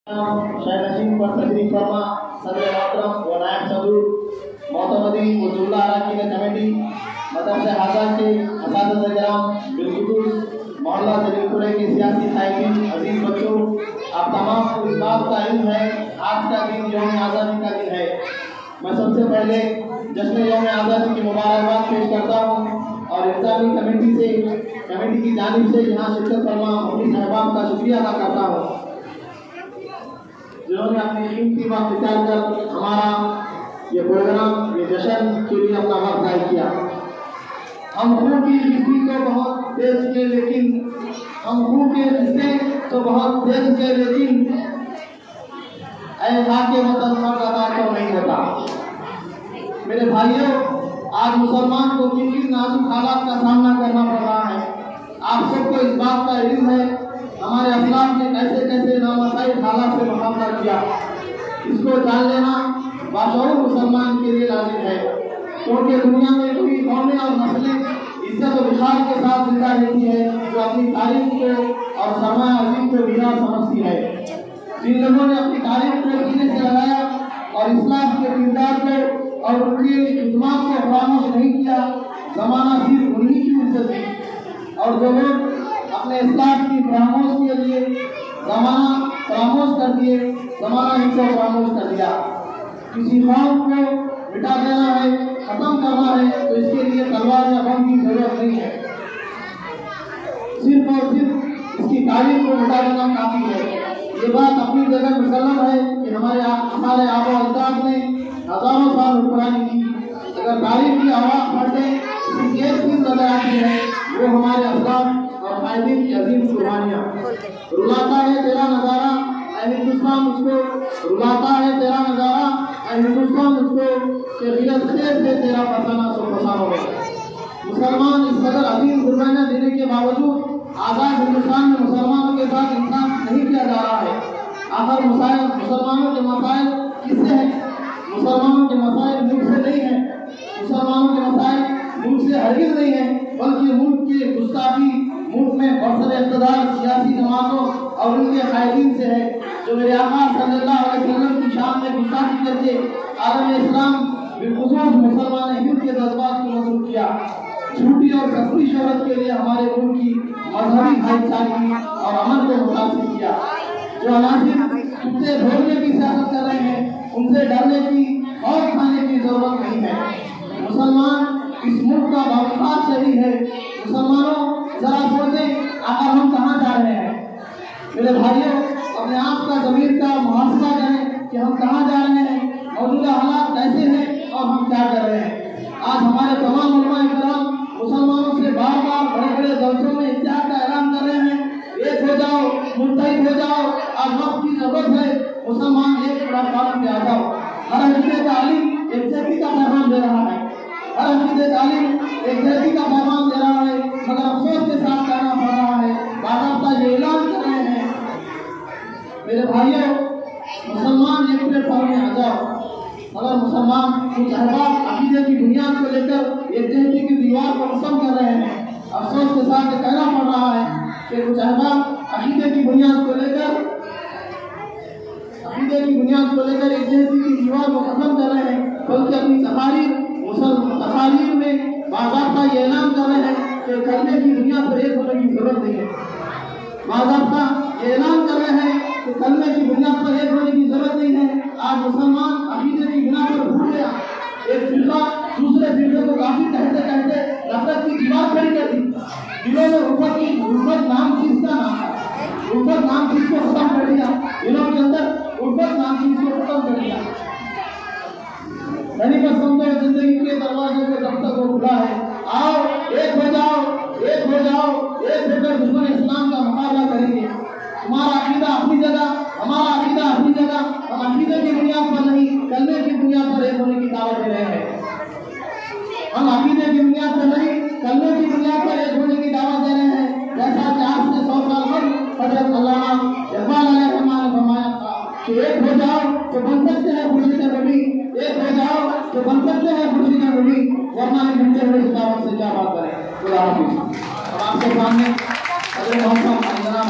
शायद नजीम पर तकरीर फरमा सदर मोहतरम व नायब सदर मोहतमदी व जुमला अरकान कमेटी मदरसा आज़ाद के असातिज़ा किराम बिलखुसूस मोहल्ला जलीलपुर के सियासी कायदीन अजीज बच्चों, आप तमाम को इस बात का इल्म है आज का दिन यौम आज़ादी का दिन है। मैं सबसे पहले जश्न यौम आज़ादी की मुबारकबाद पेश करता हूँ और इंतजामी कमेटी की जानिब से यहाँ शिरकत फरमा मुफ्ती साहबान का शुक्रिया अदा करता हूँ जिन्होंने अपनी कीमती वक्त निकाल कर हमारा ये प्रोग्राम ये जश्न के लिए अपना वक्त ज़ाया किया। हम खून की रिश्ते तो बहुत तेज के लेकिन ऐसा के वतन मर्द अदा तो नहीं होता। मेरे भाइयों, आज मुसलमान को किन किन नाजुक हालात का सामना करना पड़ रहा है। आप सबको इस बात का इल्म है हमारे अस्लाफ ने कैसे कैसे नामसाइल हालात से मुकाबला किया। इसको जान लेना बाशऊर मुसलमान के लिए लाजिम है, क्योंकि दुनिया में कोई कौमें और नस्लें इज्जत और विशाल के साथ जिंदा रहती है जो अपनी तारीफ को और सरमाया अजीम को बिना समझती है। जिन लोगों ने अपनी तारीफ को सीने से लगाया और इस्लाम के किरदार को और उनके खिदमत को फरामोश नहीं किया, जमाना सिर्फ उन्हीं की इज्जत दी। और जो लोग अपने इस्लाम की फरामोश के लिए जमाना फरामोश कर दिए, जमाना इनको फरामोश कर दिया। किसी कौम को मिटा देना है, खत्म करना है तो इसके लिए तलवार या बम की जरूरत नहीं है, सिर्फ और सिर्फ इसकी तारीफ को मिटा देना काफी है। ये बात अपनी जगह मुसल्लम है कि हमारे आबो अजदाद ने हजारों साल हुक्मरानी की। अगर तारीफ की आवाज़ फटे इसकी एक चीज नजर आती है वो हमारे अजदाद और कायदीन की अजीम कुर्बानियाँ। रुलाता है तेरा नज़ारा हिंदुस्तान मुझको, रुलाता है तेरा नज़ारा हिंदुस्तान मुझको, के गिरत खैर से तेरा फसाना सो फसाना हो। मुसलमान इस कदर अजीम कुर्बानियाँ देने के बावजूद आज़ाद हिंदुस्तान में मुसलमानों के साथ इंसाफ नहीं किया जा रहा है। आखिर मुसलमानों के मसाइल किससे हैं? मुसलमानों के मसाइल मुल्क से नहीं है, मुसलमानों के मसाइल मुल्क से हरगिज़ नहीं है, बल्कि मुल्क के गुस्ताखी, मुल्क में बरसर इक़्तिदार सियासी जमातों और उनके कायदीन से है जो मेरे आका सल्लल्लाहु अलैहि वसल्लम की शान में गुस्ताखी करके आलम इस्लाम बिलखुसूस मुसलमान हिंद के जज्बात को मजबूत किया। झूठी और सस्ती शोहरत के लिए हमारे मुल्क की मजहबी भाईचारे और अमन को मुतासिर किया। जो अनासिर कुत्ते भोगने की सियासत कर रहे हैं उनसे डरने की और खाने की जरूरत नहीं है। मुसलमान इस मुल्क का बावफाद शहरी है। मुसलमानों जरा सोचें आखिर हम कहाँ जा रहे हैं। मेरे भाइयों, अपने आप का ज़मीर का मुहासबा करें कि हम कहाँ जा रहे हैं, मौजूदा हालात कैसे हैं और हम क्या कर रहे हैं। आज हमारे तमाम उलमा इकराम मुसलमानों से बार बार बड़े बड़े जलसों में इत्तेहाद का ऐलान कर रहे हैं, एक हो जाओ, मुत्तहिद हो जाओ, आज वक्त की जरूरत है, मुसलमान एक प्लेटफॉर्म पे आ जाओ। हर अकीदे का आलिम एक जहती का पैगाम दे रहा है, हर अकीदे का आलिम एक जहती का पैगाम दे रहा है, मगर अफसोस के साथ कहना पड़ रहा है, बाकायदा ये ऐलान कर रहे हैं। मेरे भाइयों, मुसलमान एक प्लेटफॉर्म में आ जाओ, मगर मुसलमान कुछ अहबाब अकीदे की बुनियाद को लेकर एक जहती की दीवार को मुसम कर रहे हैं। अफसोस के साथ कहना पड़ रहा है कि कुछ अहबाब अकीदे की बुनियाद को लेकर एक जहती की दीवार को खत्म कर रहे हैं, बल्कि अपनी तकारीर में बाज़ाब्ता ये ऐलान कर रहे हैं कि कलमे की बुनियाद पर एक होने की जरूरत नहीं है। बाज़ाब्ता ये ऐलान कर रहे हैं कि कलमे की बुनियाद पर एक होने की जरूरत नहीं है। आज मुसलमान अकीदे की बिना पर भूल गया, एक फिरका दूसरे फिरके को काफी कहते कहते नफरत की दीवार खड़ी कर दी। दिलों में उल्फत नाम चीज का नाम था, उल्फत नाम चीज को खत्म कर दिया। दिलों के अंदर उल्फत नाम चीज को खत्म कर दिया। नहीं बस समझो जिंदगी के दरवाजे को जब तक वो खुला है, आओ एक हो जाओ, एक हो जाओ, एक होकर दुश्मन इस्लाम का मुकाबला करेंगे। तुम्हारा अकीदा अपनी जगह, हमारा अकीदा अपनी जगह, हम अकीदे की बुनियाद पर नहीं कलमे की बुनियाद पर एक होने की दावत दे रहे हैं। हम अकीदे की बुनियाद पर नहीं कलमे की बुनियाद पर एक होने की दावत दे रहे हैं। जैसा कि आज से 100 साल कबल हज़रत अल्लामा इक़बाल अलैहिस्सलाम ने फरमाया था कि एक हो जाओ तो बन सकते हैं खुर्शीद नबी, एक हो जाओ तो बन सकते हैं खुर्शीद नबी, वरना घंटे हुए इस दावत से क्या बात करें। खुदा हाफिज़। और आपके सामने हज़रत मोहम्मद साहब